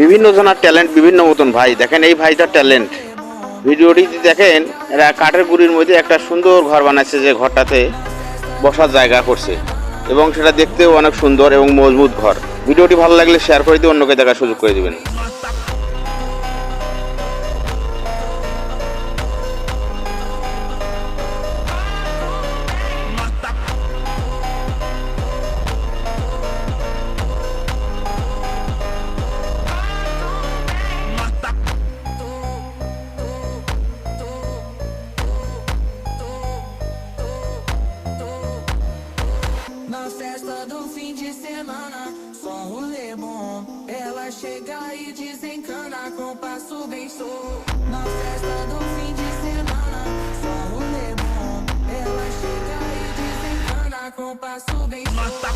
বিভিন্ন জনের ট্যালেন্ট বিভিন্ন মতন ভাই। দেখেন এই ভাইটার ট্যালেন্ট, ভিডিওটি দেখেন। এরা কাঠের গুঁড়ির মধ্যে একটা সুন্দর ঘর বানাচ্ছে, যে ঘরটাতে বসার জায়গা করছে এবং সেটা দেখতেও অনেক সুন্দর এবং মজবুত ঘর। ভিডিওটি ভালো লাগলে শেয়ার করে দিয়ে অন্যকে দেখার সুযোগ করে দিবেন। Na festa do fim de semana, só um rolê bom. Ela chega e desencana com passo bem solto. Na festa do fim de semana, só um rolê bom. Ela chega e desencana com passo bem solto.